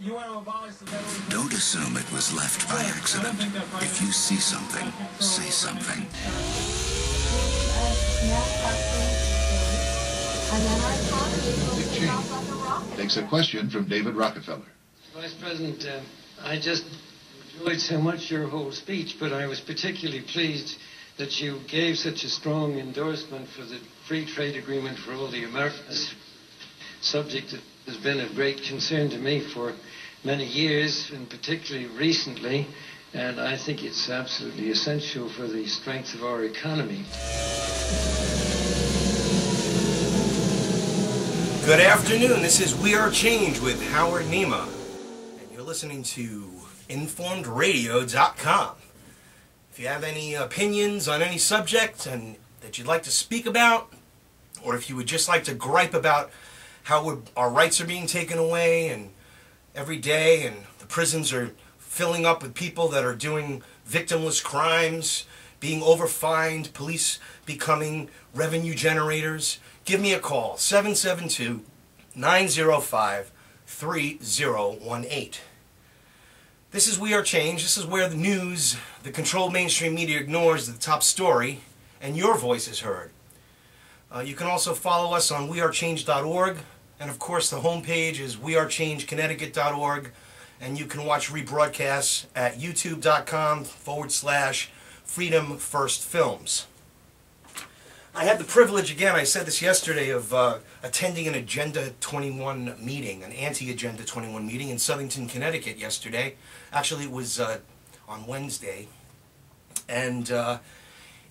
Don't assume it was left by accident. If you see something, say something. Takes a question from David Rockefeller. Vice President, I just enjoyed so much your whole speech, but I was particularly pleased that you gave such a strong endorsement for the free trade agreement for all the Americans. Subject that has been of great concern to me for many years, and particularly recently, and I think it's absolutely essential for the strength of our economy. Good afternoon, this is We Are Change with Howard Nema, and you're listening to InformedRadio.com. If you have any opinions on any subject and that you'd like to speak about, or if you would just like to gripe about how our rights are being taken away and every day, and the prisons are filling up with people that are doing victimless crimes, being overfined, police becoming revenue generators, give me a call, 772-905-3018. This is We Are Change. This is where the news, the controlled mainstream media ignores the top story, and your voice is heard. You can also follow us on wearechange.org, and of course the homepage is wearechange.connecticut.org, and you can watch rebroadcasts at youtube.com/Freedom First Films. I had the privilege, again, I said this yesterday, of attending an Agenda 21 meeting, an anti-Agenda 21 meeting in Southington, Connecticut yesterday. Actually, it was on Wednesday. And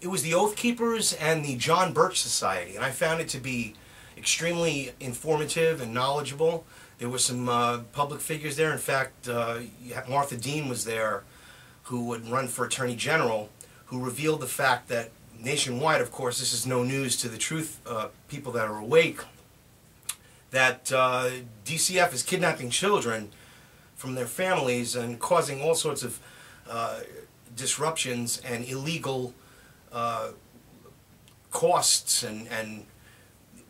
it was the Oath Keepers and the John Birch Society, and I found it to be extremely informative and knowledgeable. There were some public figures there. In fact, Martha Dean was there, who would run for Attorney General, who revealed the fact that nationwide, of course, this is no news to the truth people that are awake, that DCF is kidnapping children from their families and causing all sorts of disruptions and illegal costs and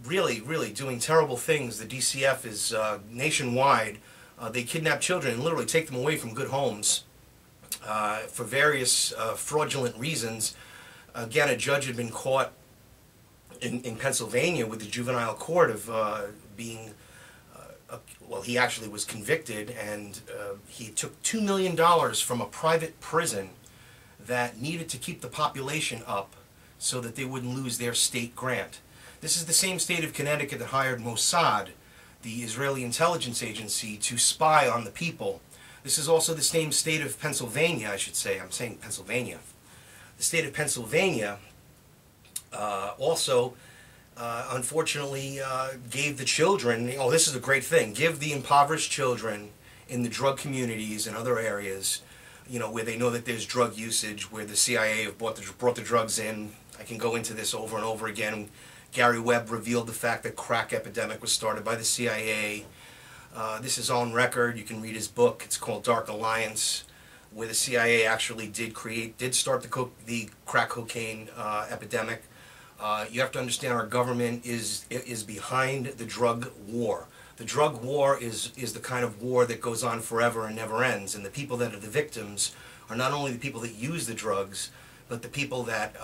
really doing terrible things. The DCF is nationwide. They kidnap children and literally take them away from good homes for various fraudulent reasons. Again, a judge had been caught in Pennsylvania with the juvenile court of being, well, he actually was convicted, and he took $2 million from a private prison that needed to keep the population up so that they wouldn't lose their state grant. This is the same state of Connecticut that hired Mossad, the Israeli intelligence agency, to spy on the people. This is also the same state of Pennsylvania, I should say. I'm saying Pennsylvania. The state of Pennsylvania also, unfortunately, gave the children, oh, this is a great thing, give the impoverished children in the drug communities and other areas, you know, where they know that there's drug usage, where the CIA have brought the drugs in. I can go into this over and over again. Gary Webb revealed the fact that crack epidemic was started by the CIA. This is on record. You can read his book. It's called Dark Alliance, where the CIA actually did start the crack cocaine epidemic. You have to understand our government is behind the drug war. The drug war is the kind of war that goes on forever and never ends, and the people that are the victims are not only the people that use the drugs, but the people that,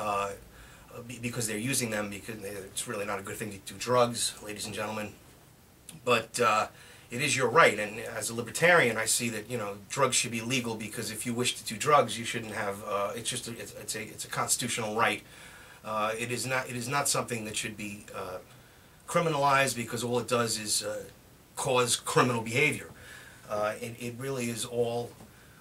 because they're using them, because it's really not a good thing to do drugs, ladies and gentlemen, but it is your right, and as a libertarian, I see that, you know, drugs should be legal, because if you wish to do drugs, you shouldn't have. It's a constitutional right. It is not something that should be criminalized, because all it does is cause criminal behavior. It really is all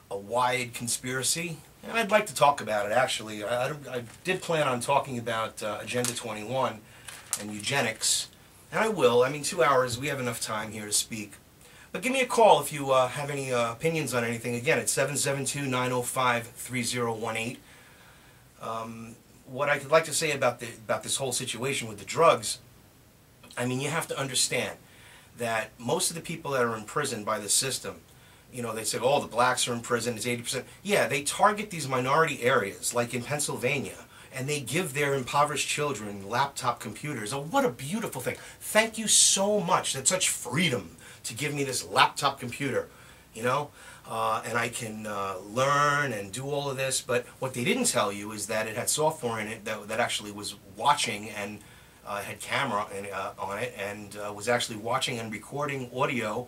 a wide conspiracy, and I'd like to talk about it. Actually, I did plan on talking about Agenda 21 and eugenics. And I will. I mean, 2 hours, we have enough time here to speak. But give me a call if you have any opinions on anything. Again, it's 772-905-3018. What I'd like to say about this whole situation with the drugs, I mean, you have to understand that most of the people that are in prison by the system, you know, they say, oh, the blacks are in prison, it's 80%. Yeah, they target these minority areas, like in Pennsylvania, and they give their impoverished children laptop computers. Oh, what a beautiful thing. Thank you so much. That's such freedom to give me this laptop computer. you know, and I can learn and do all of this. But what they didn't tell you is that it had software in it that actually was watching and had camera on it, and was actually watching and recording audio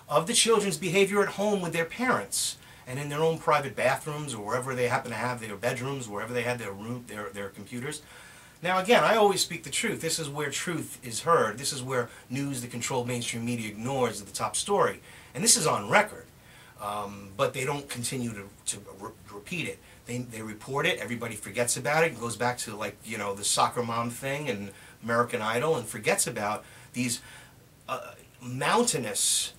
of the children's behavior at home with their parents and in their own private bathrooms or wherever they happen to have their bedrooms, wherever they had their computers. Now again, I always speak the truth. This is where truth is heard. This is where news the controlled mainstream media ignores the top story. And this is on record. But they don't continue to repeat it. They report it, everybody forgets about it, goes back to, like, you know, the soccer mom thing and American Idol, and forgets about these mountainous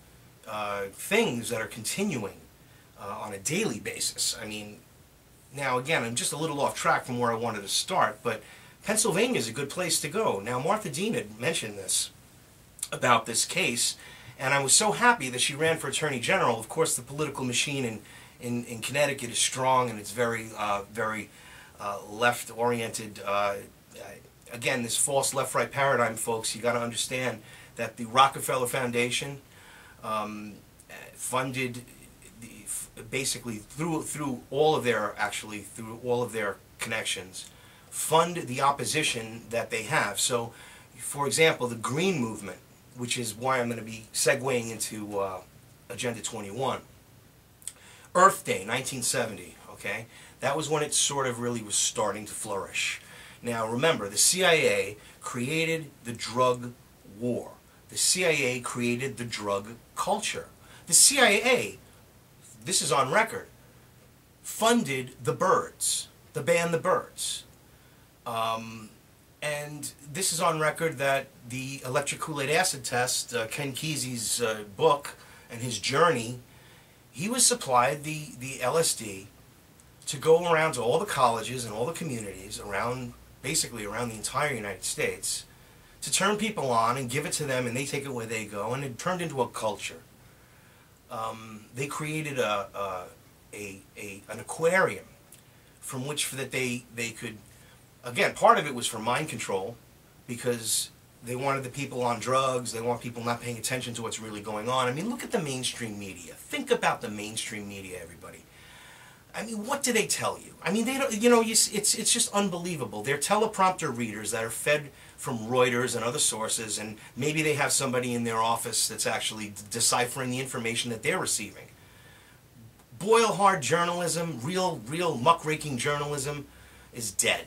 things that are continuing on a daily basis. I mean, now again, I'm just a little off track from where I wanted to start, but Pennsylvania is a good place to go. Now, Martha Dean had mentioned this about this case, and I was so happy that she ran for Attorney General. Of course, the political machine in Connecticut is strong, and it's very left-oriented. Again, this false left-right paradigm, folks, you got to understand that the Rockefeller Foundation funded basically through all of their connections, fund the opposition that they have. So, for example, the Green Movement, which is why I'm going to be segueing into Agenda 21. Earth Day, 1970, okay? That was when it sort of really was starting to flourish. Now, remember, the CIA created the drug war. The CIA created the drug culture. The CIA, this is on record, funded the Byrds, the band The Byrds. And this is on record that the electric Kool-Aid acid test, Ken Kesey's book and his journey, he was supplied the LSD to go around to all the colleges and all the communities around, basically around the entire United States, to turn people on and give it to them, and they take it where they go, and it turned into a culture. They created an aquarium from which that they could, again, part of it was for mind control, because they wanted the people on drugs, they want people not paying attention to what's really going on. I mean, look at the mainstream media. Think about the mainstream media, everybody. I mean, what do they tell you? I mean, they don't, you know, it's just unbelievable. They're teleprompter readers that are fed from Reuters and other sources, and maybe they have somebody in their office that's actually deciphering the information that they're receiving. Boil hard journalism, real muckraking journalism is dead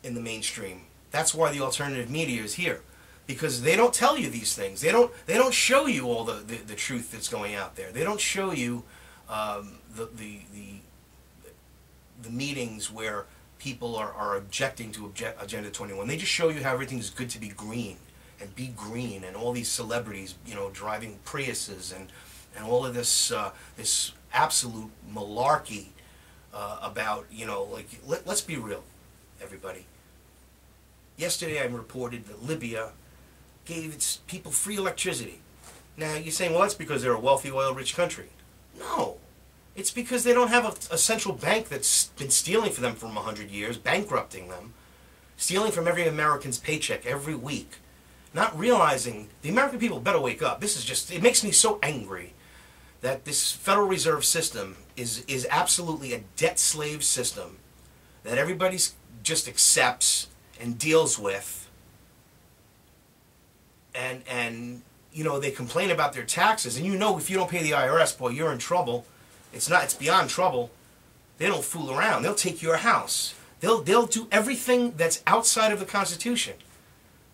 in the mainstream. That's why the alternative media is here, because they don't tell you these things. They don't show you all the truth that's going out there. They don't show you the meetings where people are objecting to Agenda 21. They just show you how everything's good to be green, and be green, and all these celebrities, you know, driving Priuses, and all of this this absolute malarkey about, you know, like, let's be real, everybody. Yesterday I reported that Libya gave its people free electricity. Now you're saying, well, that's because they're a wealthy, oil-rich country. No. It's because they don't have a central bank that's been stealing from them for 100 years, bankrupting them, stealing from every American's paycheck every week, not realizing the American people better wake up. This is just, it makes me so angry that this Federal Reserve System is absolutely a debt slave system that everybody just accepts and deals with, and you know, they complain about their taxes, and you know, if you don't pay the IRS, boy, you're in trouble. It's beyond trouble. They don't fool around. They'll take your house. They'll do everything that's outside of the Constitution.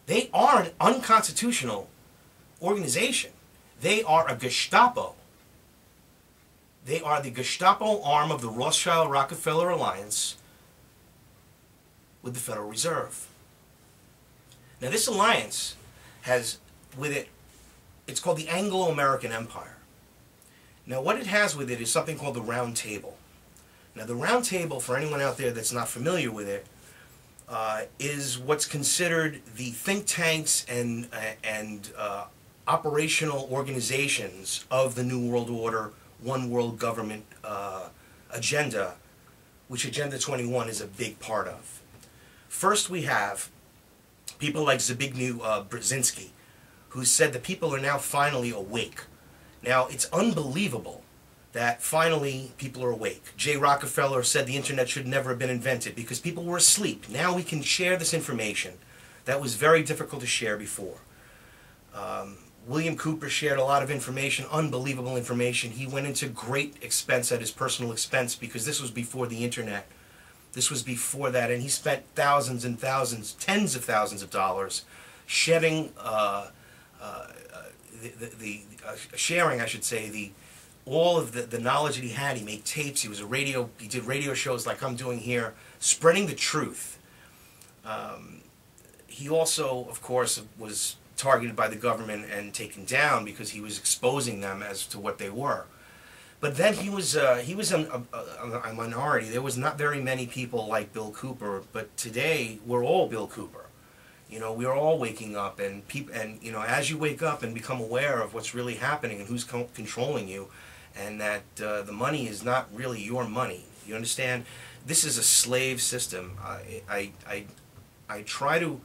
They are an unconstitutional organization. They are a Gestapo. They are the Gestapo arm of the Rothschild-Rockefeller alliance with the Federal Reserve. Now, this alliance has with it, it's called the Anglo-American Empire. Now, what it has with it is something called the Round Table. Now, the Round Table, for anyone out there that's not familiar with it, is what's considered the think tanks and operational organizations of the New World Order, One World Government agenda, which Agenda 21 is a big part of. First, we have people like Zbigniew Brzezinski, who said that people are now finally awake. Now, it's unbelievable that finally people are awake. Jay Rockefeller said the internet should never have been invented because people were asleep. Now we can share this information that was very difficult to share before. William Cooper shared a lot of information, unbelievable information. He went into great expense at his personal expense because this was before the internet. This was before that, and he spent thousands and thousands, tens of thousands of dollars shedding, sharing, I should say, all of the knowledge that he had. He made tapes. He did radio shows like I'm doing here, spreading the truth. He also, of course, was targeted by the government and taken down because he was exposing them as to what they were. But then he was a minority. There was not very many people like Bill Cooper, but today we're all Bill Cooper. You know, we're all waking up, and you know, as you wake up and become aware of what's really happening and who's controlling you, and that the money is not really your money. You understand? This is a slave system. I try to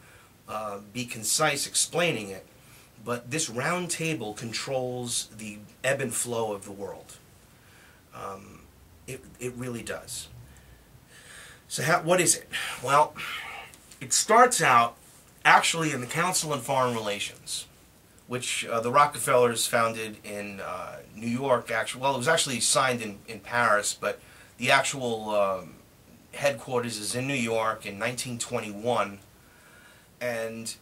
be concise explaining it, but this round table controls the ebb and flow of the world. It really does. So what is it? Well, it starts out actually in the Council on Foreign Relations, which the Rockefellers founded in New York. Well, it was actually signed in Paris, but the actual headquarters is in New York in 1921. And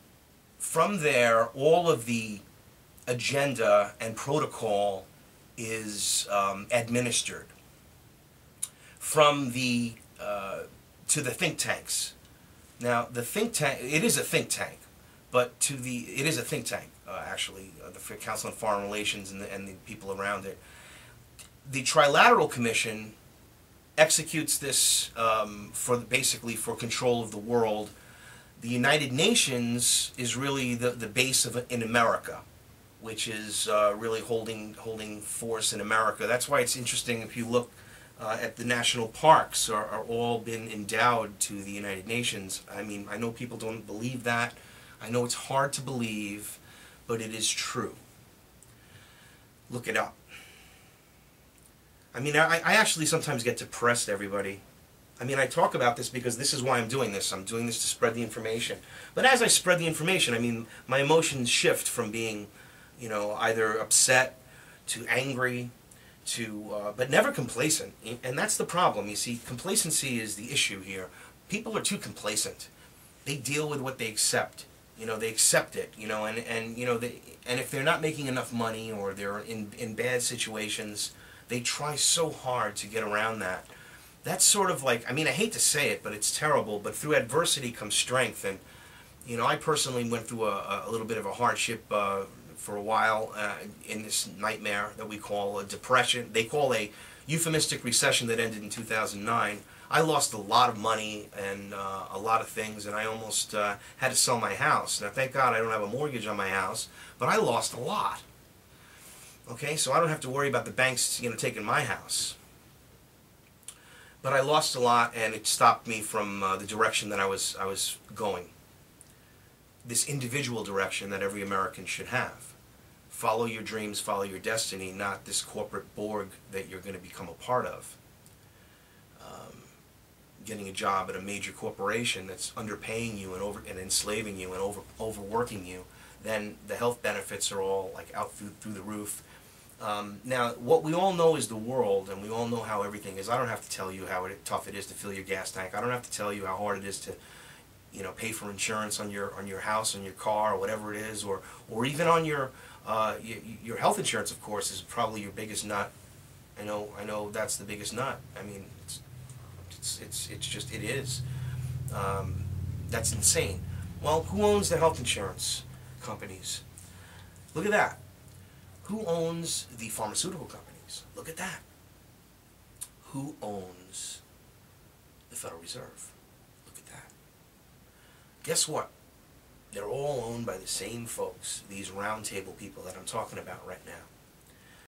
from there, all of the agenda and protocol is administered from the to the think tanks. Now, the think tank, it is a think tank, but it is a think tank actually, the Council on Foreign Relations and the people around it. The Trilateral Commission executes this basically for control of the world. The United Nations is really the base in America, which is really holding force in America. That's why it's interesting if you look at the national parks are all been endowed to the United Nations. I mean, I know people don't believe that. I know it's hard to believe, but it is true. Look it up. I mean, I actually sometimes get depressed, everybody. I mean, I talk about this because this is why I'm doing this. I'm doing this to spread the information. But as I spread the information, I mean, my emotions shift from being, you know, either upset to angry to, but never complacent. And that's the problem. You see, complacency is the issue here. People are too complacent. They deal with what they accept. You know, they accept it, you know, and you know, and if they're not making enough money or they're in bad situations, they try so hard to get around that. That's sort of like, I mean, I hate to say it, but it's terrible, but through adversity comes strength. And, you know, I personally went through a little bit of a hardship for a while in this nightmare that we call a depression. They call a euphemistic recession that ended in 2009. I lost a lot of money and a lot of things, and I almost had to sell my house. Now, thank God I don't have a mortgage on my house, but I lost a lot. Okay, so I don't have to worry about the banks, you know, taking my house. But I lost a lot, and it stopped me from the direction that I was going. This individual direction that every American should have. Follow your dreams, follow your destiny, not this corporate Borg that you're going to become a part of. Getting a job at a major corporation that's underpaying you and enslaving you and overworking you, then the health benefits are all like out through the roof. Now, what we all know is the world, and we all know how everything is. I don't have to tell you how tough it is to fill your gas tank. I don't have to tell you how hard it is to, you know, pay for insurance on your house, on your car, or whatever it is, or even on your health insurance. Of course, is probably your biggest nut. I know that's the biggest nut. I mean, it is. That's insane. Well, who owns the health insurance companies? Look at that. Who owns the pharmaceutical companies? Look at that. Who owns the Federal Reserve? Look at that. Guess what? They're all owned by the same folks, these round table people that I'm talking about right now.